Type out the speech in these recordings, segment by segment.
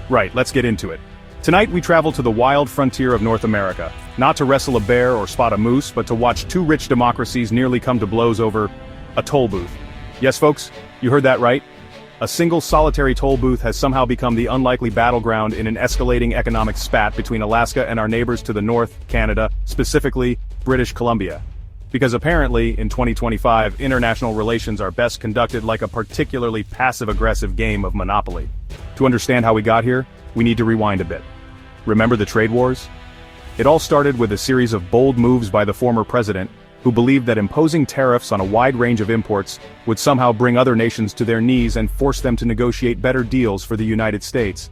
Right, let's get into it. Tonight we travel to the wild frontier of North America, not to wrestle a bear or spot a moose, but to watch two rich democracies nearly come to blows over a toll booth. Yes, folks, you heard that right. A single solitary toll booth has somehow become the unlikely battleground in an escalating economic spat between Alaska and our neighbors to the north, Canada, specifically British Columbia. Because apparently, in 2025, international relations are best conducted like a particularly passive-aggressive game of Monopoly. To understand how we got here, we need to rewind a bit. Remember the trade wars? It all started with a series of bold moves by the former president, who believed that imposing tariffs on a wide range of imports would somehow bring other nations to their knees and force them to negotiate better deals for the United States.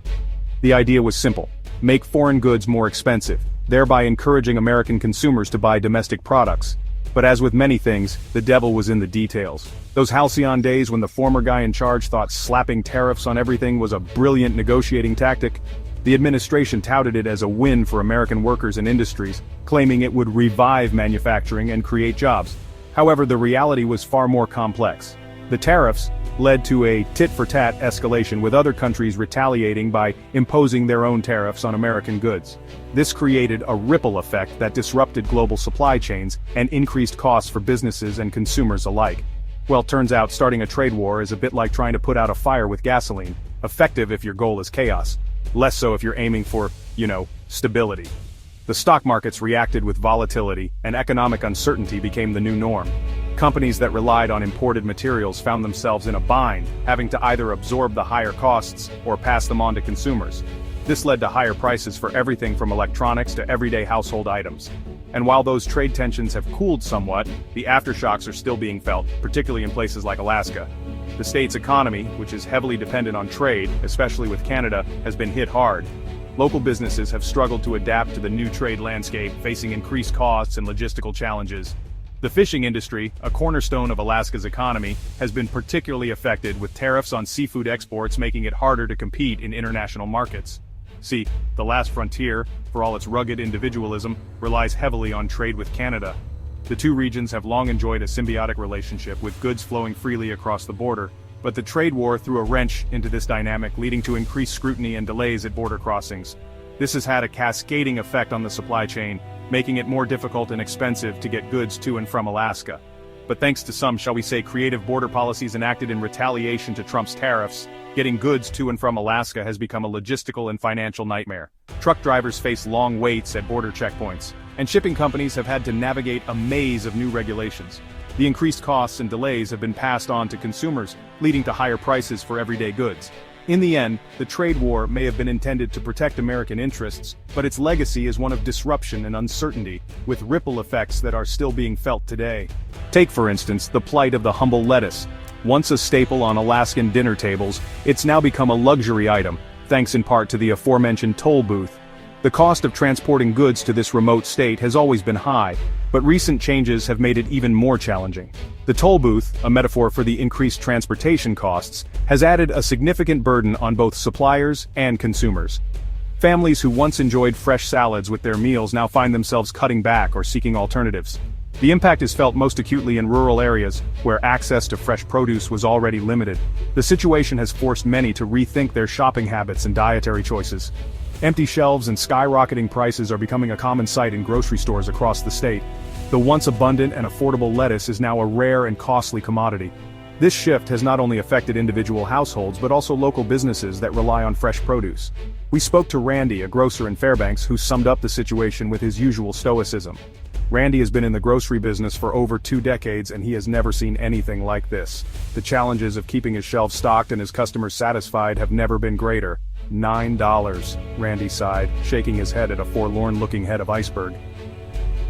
The idea was simple: make foreign goods more expensive, thereby encouraging American consumers to buy domestic products. But as with many things, the devil was in the details. Those halcyon days when the former guy in charge thought slapping tariffs on everything was a brilliant negotiating tactic, the administration touted it as a win for American workers and industries, claiming it would revive manufacturing and create jobs. However, the reality was far more complex. The tariffs led to a tit-for-tat escalation, with other countries retaliating by imposing their own tariffs on American goods. This created a ripple effect that disrupted global supply chains and increased costs for businesses and consumers alike. Well, turns out starting a trade war is a bit like trying to put out a fire with gasoline, effective if your goal is chaos, less so if you're aiming for, stability. The stock markets reacted with volatility, and economic uncertainty became the new norm. Companies that relied on imported materials found themselves in a bind, having to either absorb the higher costs or pass them on to consumers. This led to higher prices for everything from electronics to everyday household items. And while those trade tensions have cooled somewhat, the aftershocks are still being felt, particularly in places like Alaska. The state's economy, which is heavily dependent on trade, especially with Canada, has been hit hard. Local businesses have struggled to adapt to the new trade landscape, facing increased costs and logistical challenges. The fishing industry, a cornerstone of Alaska's economy, has been particularly affected, with tariffs on seafood exports making it harder to compete in international markets. See, the last frontier, for all its rugged individualism, relies heavily on trade with Canada. The two regions have long enjoyed a symbiotic relationship, with goods flowing freely across the border, but the trade war threw a wrench into this dynamic, leading to increased scrutiny and delays at border crossings. This has had a cascading effect on the supply chain, making it more difficult and expensive to get goods to and from Alaska. But thanks to some, shall we say, creative border policies enacted in retaliation to Trump's tariffs, getting goods to and from Alaska has become a logistical and financial nightmare. Truck drivers face long waits at border checkpoints, and shipping companies have had to navigate a maze of new regulations. The increased costs and delays have been passed on to consumers, leading to higher prices for everyday goods. In the end, the trade war may have been intended to protect American interests, but its legacy is one of disruption and uncertainty, with ripple effects that are still being felt today. Take, for instance, the plight of the humble lettuce. Once a staple on Alaskan dinner tables, it's now become a luxury item, thanks in part to the aforementioned toll booth. The cost of transporting goods to this remote state has always been high, but recent changes have made it even more challenging. The toll booth, a metaphor for the increased transportation costs, has added a significant burden on both suppliers and consumers. Families who once enjoyed fresh salads with their meals now find themselves cutting back or seeking alternatives. The impact is felt most acutely in rural areas, where access to fresh produce was already limited. The situation has forced many to rethink their shopping habits and dietary choices. Empty shelves and skyrocketing prices are becoming a common sight in grocery stores across the state. The once abundant and affordable lettuce is now a rare and costly commodity. This shift has not only affected individual households but also local businesses that rely on fresh produce. We spoke to Randy, a grocer in Fairbanks, who summed up the situation with his usual stoicism. Randy has been in the grocery business for over 2 decades, and he has never seen anything like this. The challenges of keeping his shelves stocked and his customers satisfied have never been greater. $9, Randy sighed, shaking his head at a forlorn-looking head of iceberg.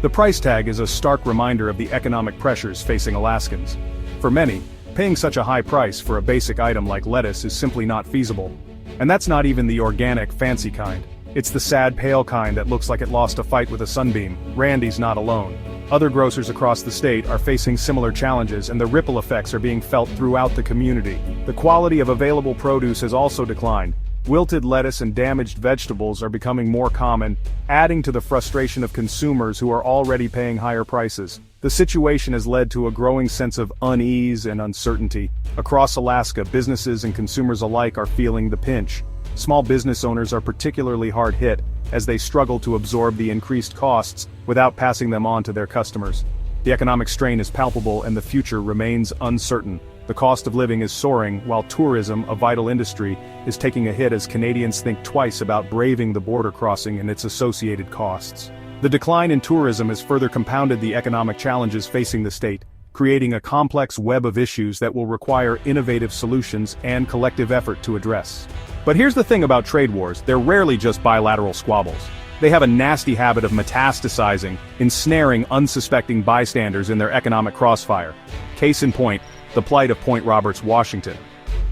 The price tag is a stark reminder of the economic pressures facing Alaskans. For many, paying such a high price for a basic item like lettuce is simply not feasible. And that's not even the organic, fancy kind. It's the sad, pale kind that looks like it lost a fight with a sunbeam. Randy's not alone. Other grocers across the state are facing similar challenges, and the ripple effects are being felt throughout the community. The quality of available produce has also declined. Wilted lettuce and damaged vegetables are becoming more common, adding to the frustration of consumers who are already paying higher prices. The situation has led to a growing sense of unease and uncertainty. Across Alaska, businesses and consumers alike are feeling the pinch. small business owners are particularly hard hit, as they struggle to absorb the increased costs without passing them on to their customers. The economic strain is palpable and the future remains uncertain. The cost of living is soaring, while tourism, a vital industry, is taking a hit as Canadians think twice about braving the border crossing and its associated costs. The decline in tourism has further compounded the economic challenges facing the state, creating a complex web of issues that will require innovative solutions and collective effort to address. But here's the thing about trade wars: they're rarely just bilateral squabbles. They have a nasty habit of metastasizing, ensnaring unsuspecting bystanders in their economic crossfire. Case in point, the plight of Point Roberts, Washington.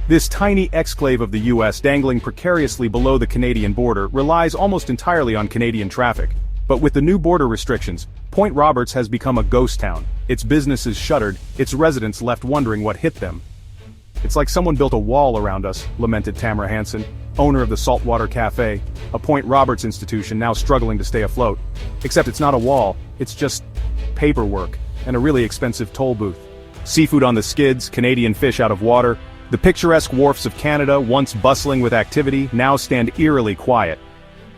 This tiny exclave of the US, dangling precariously below the Canadian border, relies almost entirely on Canadian traffic. But with the new border restrictions, Point Roberts has become a ghost town. Its businesses shuttered, its residents left wondering what hit them. "It's like someone built a wall around us," lamented Tamara Hansen, owner of the Saltwater Cafe, a Point Roberts institution now struggling to stay afloat. Except it's not a wall, it's just paperwork, and a really expensive toll booth. Seafood on the skids, Canadian fish out of water. The picturesque wharfs of Canada, once bustling with activity, now stand eerily quiet.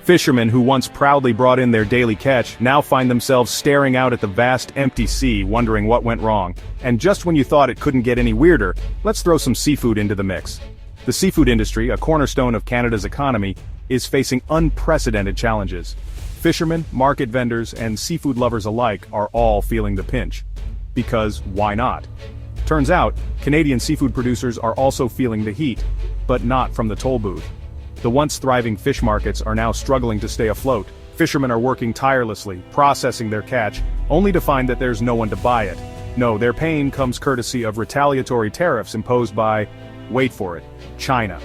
Fishermen who once proudly brought in their daily catch now find themselves staring out at the vast empty sea, wondering what went wrong. And just when you thought it couldn't get any weirder, let's throw some seafood into the mix. The seafood industry, a cornerstone of Canada's economy, is facing unprecedented challenges. Fishermen, market vendors, and seafood lovers alike are all feeling the pinch. Because why not? Turns out, Canadian seafood producers are also feeling the heat, but not from the toll booth. The once thriving fish markets are now struggling to stay afloat. Fishermen are working tirelessly, processing their catch, only to find that there's no one to buy it. No, their pain comes courtesy of retaliatory tariffs imposed by, wait for it, China.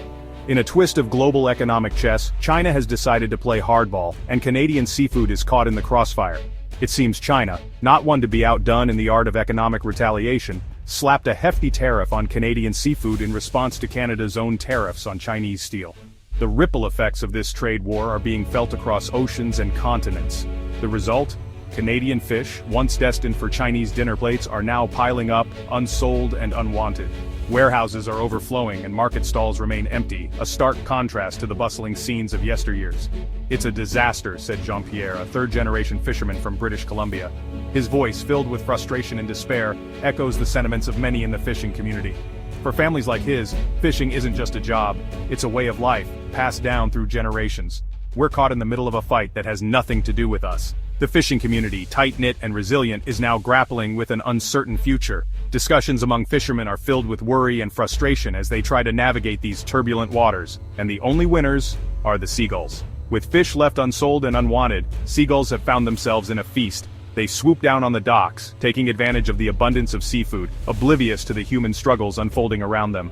In a twist of global economic chess, China has decided to play hardball, and Canadian seafood is caught in the crossfire. It seems China, not one to be outdone in the art of economic retaliation, slapped a hefty tariff on Canadian seafood in response to Canada's own tariffs on Chinese steel. The ripple effects of this trade war are being felt across oceans and continents. The result? Canadian fish, once destined for Chinese dinner plates, are now piling up, unsold and unwanted. Warehouses are overflowing and market stalls remain empty, a stark contrast to the bustling scenes of yesteryears. "It's a disaster," said Jean-Pierre, a third-generation fisherman from British Columbia. His voice, filled with frustration and despair, echoes the sentiments of many in the fishing community. For families like his, fishing isn't just a job, it's a way of life, passed down through generations. We're caught in the middle of a fight that has nothing to do with us. The fishing community, tight-knit and resilient, is now grappling with an uncertain future. Discussions among fishermen are filled with worry and frustration as they try to navigate these turbulent waters, and the only winners are the seagulls. With fish left unsold and unwanted, seagulls have found themselves in a feast. They swoop down on the docks, taking advantage of the abundance of seafood, oblivious to the human struggles unfolding around them.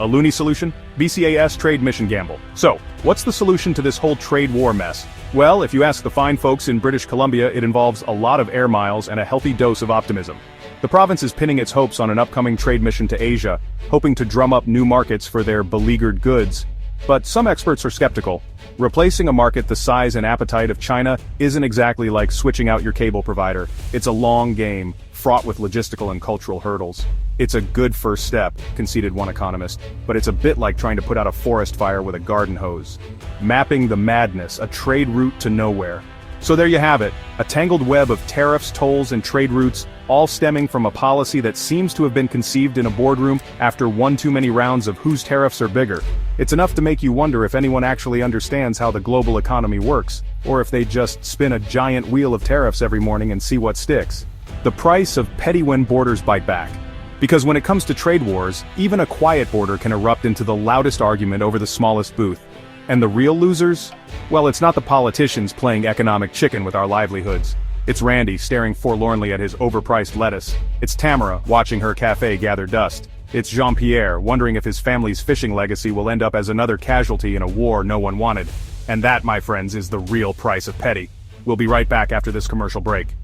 A loony solution? BCAS Trade Mission Gamble. So, what's the solution to this whole trade war mess? Well, if you ask the fine folks in British Columbia, it involves a lot of air miles and a healthy dose of optimism. The province is pinning its hopes on an upcoming trade mission to Asia, hoping to drum up new markets for their beleaguered goods. But some experts are skeptical. Replacing a market the size and appetite of China isn't exactly like switching out your cable provider. It's a long game, fraught with logistical and cultural hurdles. It's a good first step, conceded one economist, but it's a bit like trying to put out a forest fire with a garden hose. Mapping the madness, a trade route to nowhere. So there you have it, a tangled web of tariffs, tolls, and trade routes, all stemming from a policy that seems to have been conceived in a boardroom after one too many rounds of whose tariffs are bigger. It's enough to make you wonder if anyone actually understands how the global economy works, or if they just spin a giant wheel of tariffs every morning and see what sticks. The price of petty when borders bite back. Because when it comes to trade wars, even a quiet border can erupt into the loudest argument over the smallest booth. And the real losers? Well, it's not the politicians playing economic chicken with our livelihoods. It's Randy staring forlornly at his overpriced lettuce. It's Tamara watching her cafe gather dust. It's Jean-Pierre wondering if his family's fishing legacy will end up as another casualty in a war no one wanted. And that, my friends, is the real price of petty. We'll be right back after this commercial break.